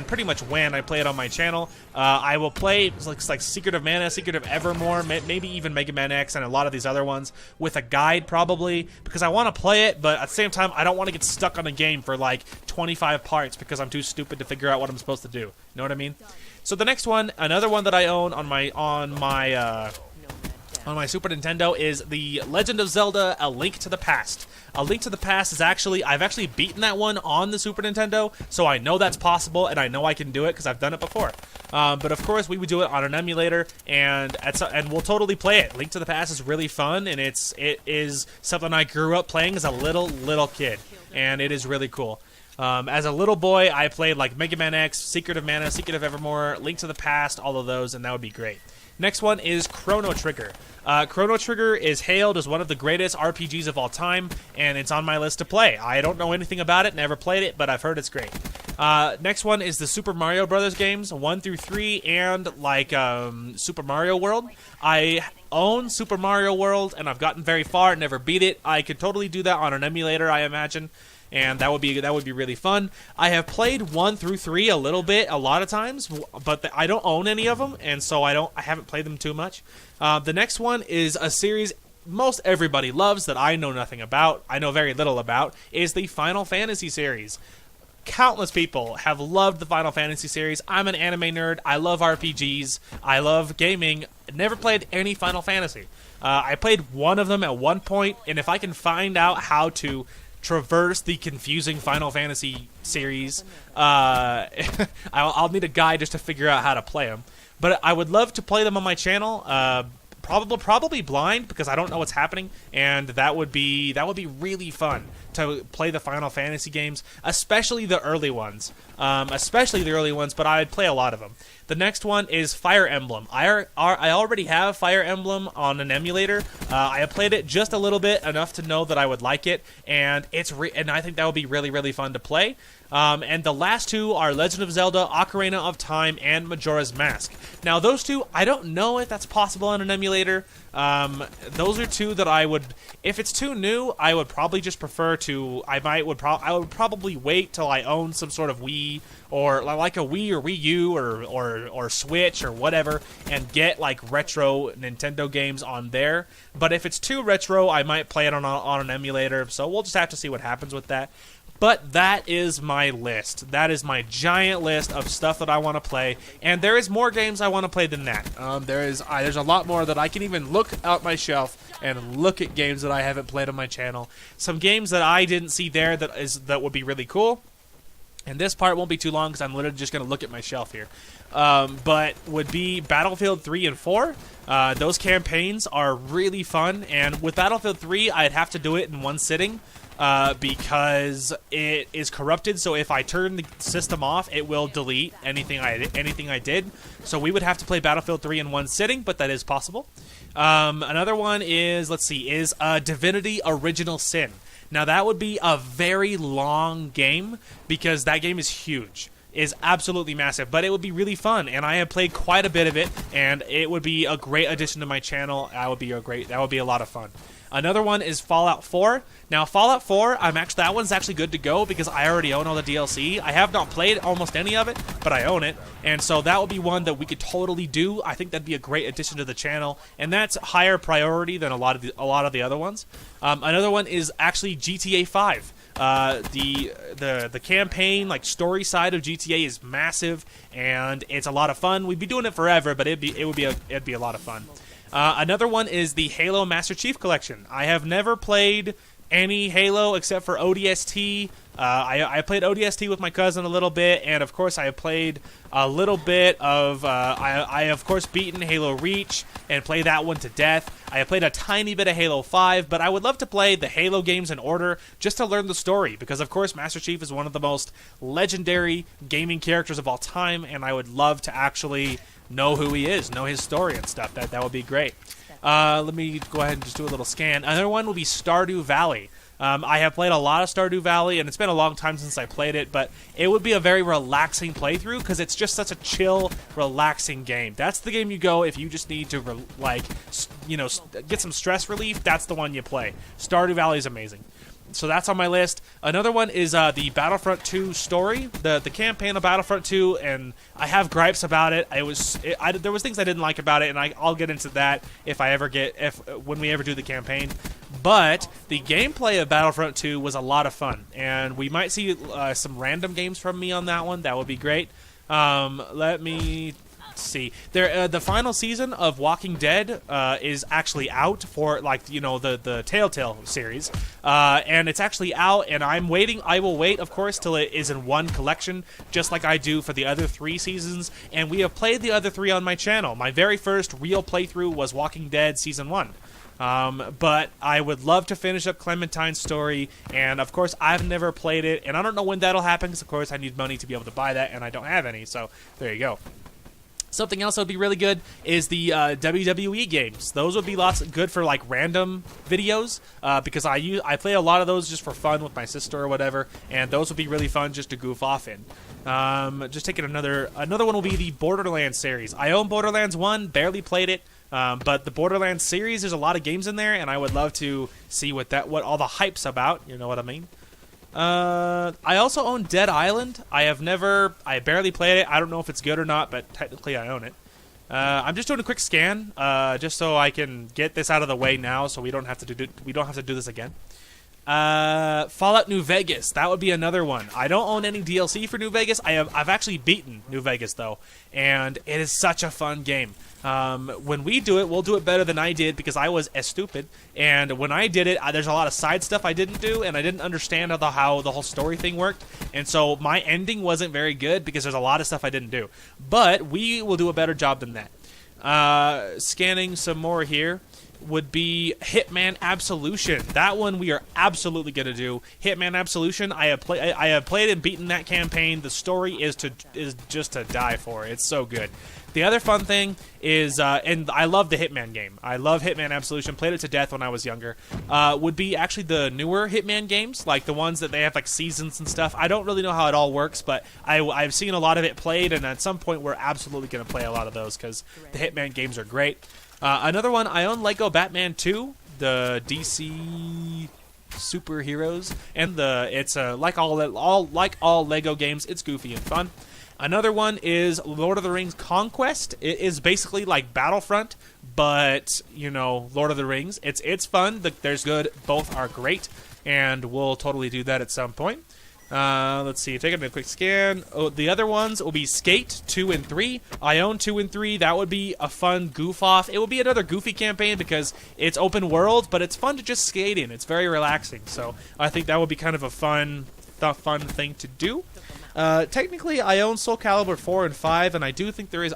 pretty much when I play it on my channel, I will play like Secret of Mana, Secret of Evermore, maybe even Mega Man X and a lot of these other ones with a guide probably, because I want to play it, but at the same time I don't want to get stuck on a game for like 25 parts because I'm too stupid to figure out what I'm supposed to do. You know what I mean? So the next one, another one that I own on my Super Nintendo, is The Legend of Zelda: A Link to the Past. A Link to the Past is I've actually beaten that one on the Super Nintendo, so I know that's possible, and I know I can do it because I've done it before. But of course, we would do it on an emulator, and we'll totally play it. Link to the Past is really fun, and it is something I grew up playing as a little kid, and it is really cool. As a little boy, I played like Mega Man X, Secret of Mana, Secret of Evermore, Link to the Past, all of those, and that would be great. Next one is Chrono Trigger. Chrono Trigger is hailed as one of the greatest RPGs of all time, and it's on my list to play. I don't know anything about it, never played it, but I've heard it's great. Next one is the Super Mario Brothers games, 1 through 3, and Super Mario World. I own Super Mario World, and I've gotten very far, never beat it. I could totally do that on an emulator, I imagine. And that would be really fun. I have played 1 through 3 a lot of times, but I don't own any of them, and so I haven't played them too much. The next one is a series most everybody loves that I know nothing about. I know very little about, is the Final Fantasy series. Countless people have loved the Final Fantasy series. I'm an anime nerd. I love RPGs. I love gaming. Never played any Final Fantasy. I played one of them at one point, and if I can find out how to traverse the confusing Final Fantasy series, I'll need a guide just to figure out how to play them. But I would love to play them on my channel. Probably blind because I don't know what's happening, and that would be really fun to play the Final Fantasy games, especially the early ones. But I'd play a lot of them. The next one is Fire Emblem. I already have Fire Emblem on an emulator. I have played it just a little bit, enough to know that I would like it, and I think that would be really, really fun to play. And the last two are Legend of Zelda, Ocarina of Time, and Majora's Mask. Now, those two, I don't know if that's possible on an emulator. Those are two that I would, if it's too new, I would probably just prefer to, I would probably wait till I own some sort of Wii, or like a Wii or Wii U or Switch or whatever, and get like retro Nintendo games on there. But if it's too retro, I might play it on an emulator, so we'll just have to see what happens with that. But that is my list. That is my giant list of stuff that I want to play, and there is more games I want to play than that. There's a lot more that I can even look out my shelf and look at games that I haven't played on my channel. Some games that I didn't see there that would be really cool. And this part won't be too long because I'm literally just going to look at my shelf here. But would be Battlefield 3 and 4. Those campaigns are really fun, and with Battlefield 3, I'd have to do it in one sitting. Because it is corrupted, so if I turn the system off, it will delete anything I did. So we would have to play Battlefield 3 in one sitting, but that is possible. Another one is, Divinity Original Sin. Now that would be a very long game, because that game is huge. Is absolutely massive, but it would be really fun, and I have played quite a bit of it, and it would be a great addition to my channel. That would be a lot of fun. Another one is Fallout 4. Now, Fallout 4, that one's actually good to go because I already own all the DLC. I have not played almost any of it, but I own it, and so that would be one that we could totally do. I think that'd be a great addition to the channel, and that's higher priority than a lot of the other ones. Another one is actually GTA 5. The campaign, like, story side of GTA is massive, and it's a lot of fun. We'd be doing it forever, but it'd be a lot of fun. Another one is the Halo Master Chief Collection. I have never played any Halo except for ODST. I played ODST with my cousin a little bit, and of course I have played a little bit of, I of course beaten Halo Reach and played that one to death. I have played a tiny bit of Halo 5, but I would love to play the Halo games in order just to learn the story, because of course Master Chief is one of the most legendary gaming characters of all time, and I would love to actually know who he is, know his story and stuff. That would be great. Let me go ahead and just do a little scan. Another one will be Stardew Valley. I have played a lot of Stardew Valley, and it's been a long time since I played it, but it would be a very relaxing playthrough because it's just such a chill, relaxing game. That's the game you go if you just need to, get some stress relief. That's the one you play. Stardew Valley is amazing. So that's on my list. Another one is the Battlefront 2 story, the campaign of Battlefront 2, and I have gripes about it. There was things I didn't like about it, and I'll get into that when we ever do the campaign. But the gameplay of Battlefront 2 was a lot of fun, and we might see some random games from me on that one. That would be great. Let me see. The final season of Walking Dead is actually out for the Telltale series, and it's actually out. And I'm waiting. I will wait, of course, till it is in one collection, just like I do for the other 3 seasons. And we have played the other 3 on my channel. My very first real playthrough was Walking Dead season 1. But I would love to finish up Clementine's story, and of course I've never played it, and I don't know when that'll happen because of course I need money to be able to buy that, and I don't have any. So there you go. Something else that would be really good is the WWE games. Those would be good for like random videos because I play a lot of those just for fun with my sister or whatever, and those would be really fun just to goof off in. Just taking another one will be the Borderlands series. I own Borderlands 1, barely played it, but the Borderlands series, there's a lot of games in there, and I would love to see what all the hype's about. You know what I mean? I also own Dead Island. I barely played it. I don't know if it's good or not, but technically I own it. I'm just doing a quick scan, just so I can get this out of the way now, so we don't have to do this again. Fallout New Vegas. That would be another one. I don't own any DLC for New Vegas. I've actually beaten New Vegas though, and it is such a fun game. When we do it, we'll do it better than I did because I was stupid. And when I did it, there's a lot of side stuff I didn't do, and I didn't understand how the whole story thing worked. And so my ending wasn't very good because there's a lot of stuff I didn't do. But we will do a better job than that. Scanning some more here. would be Hitman Absolution. That one we are absolutely going to do. Hitman Absolution, I have played and beaten that campaign. The story is just to die for. It's so good. The other fun thing is, and I love the Hitman game. I love Hitman Absolution. Played it to death when I was younger. Would be actually the newer Hitman games, like the ones that they have like seasons and stuff. I don't really know how it all works, but I've seen a lot of it played, and at some point we're absolutely going to play a lot of those because the Hitman games are great. Another one, I own Lego Batman 2, the DC superheroes, and it's like all Lego games, it's goofy and fun. Another one is Lord of the Rings Conquest. It is basically like Battlefront, but you know, Lord of the Rings. It's fun. There's good. Both are great, and we'll totally do that at some point. Let's see. Taking a quick scan. Oh, the other ones will be Skate 2 and 3. I own 2 and 3. That would be a fun goof off. It will be another goofy campaign because it's open world, but it's fun to just skate in. It's very relaxing. So I think that would be kind of a fun thing to do. Technically, I own Soul Calibur 4 and 5, and I do think there's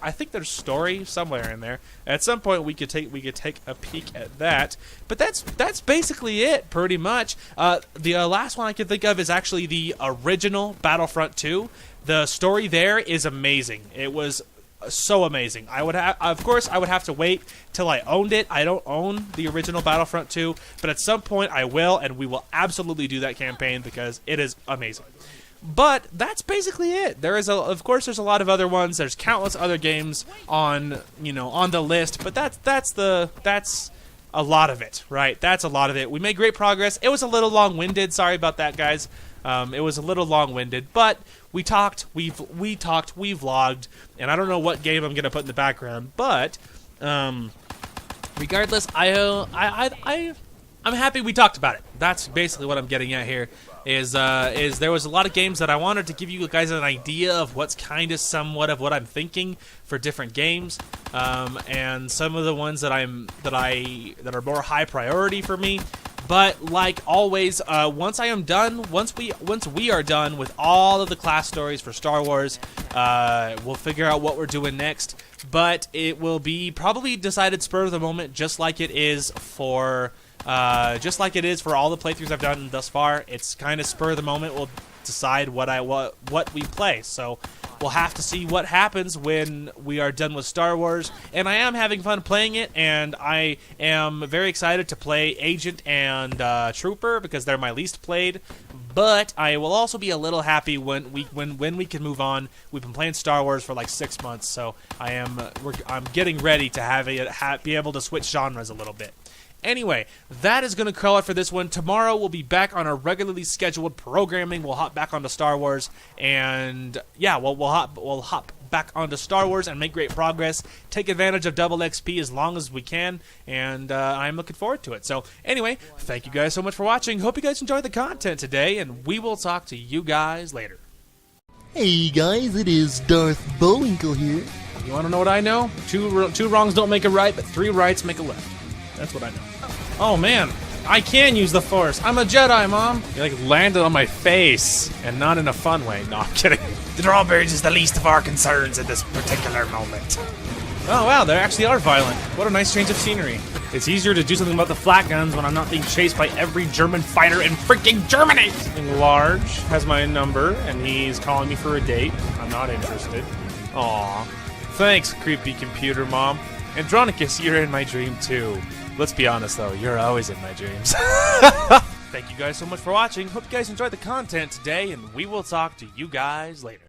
story somewhere in there. At some point, we could take a peek at that. But that's basically it, pretty much. The last one I can think of is actually the original Battlefront 2. The story there is amazing. It was so amazing. Of course, I would have to wait till I owned it. I don't own the original Battlefront 2, but at some point I will, and we will absolutely do that campaign because it is amazing. But that's basically it. Of course, there's a lot of other ones. There's countless other games on the list, but that's a lot of it, right? That's a lot of it. We made great progress. It was a little long-winded. Sorry about that, guys. It was a little long-winded, but we talked, we vlogged, and I don't know what game I'm gonna put in the background, but regardless, I'm happy we talked about it. That's basically what I'm getting at here. Is there was a lot of games that I wanted to give you guys an idea of what's kind of somewhat of what I'm thinking for different games, and some of the ones that are more high priority for me. But like always, once we are done with all of the class stories for Star Wars, we'll figure out what we're doing next. But it will be probably decided spur of the moment, just like it is for all the playthroughs I've done thus far. It's kind of spur of the moment. We'll decide what we play. So we'll have to see what happens when we are done with Star Wars. And I am having fun playing it, and I am very excited to play Agent and Trooper because they're my least played. But I will also be a little happy when we can move on. We've been playing Star Wars for like 6 months, so I'm getting ready to be able to switch genres a little bit. Anyway, that is going to call it for this one. Tomorrow we'll be back on our regularly scheduled programming. We'll hop back onto Star Wars, and yeah, we'll hop back onto Star Wars and make great progress. Take advantage of double XP as long as we can, and I'm looking forward to it. So anyway, thank you guys so much for watching. Hope you guys enjoyed the content today, and we will talk to you guys later. Hey guys, it is Darth Bullwinkle here. You want to know what I know? Two wrongs don't make a right, but 3 rights make a left. That's what I know. Oh man, I can use the Force. I'm a Jedi, Mom. You like landed on my face, and not in a fun way. No, I'm kidding. The drawbridge is the least of our concerns at this particular moment. Oh wow, they actually are violent. What a nice change of scenery. It's easier to do something about the flat guns when I'm not being chased by every German fighter in freaking Germany. Something large has my number, and he's calling me for a date. I'm not interested. Aw. Thanks, creepy computer mom. Andronicus, you're in my dream too. Let's be honest though, you're always in my dreams. Thank you guys so much for watching. Hope you guys enjoyed the content today, and we will talk to you guys later.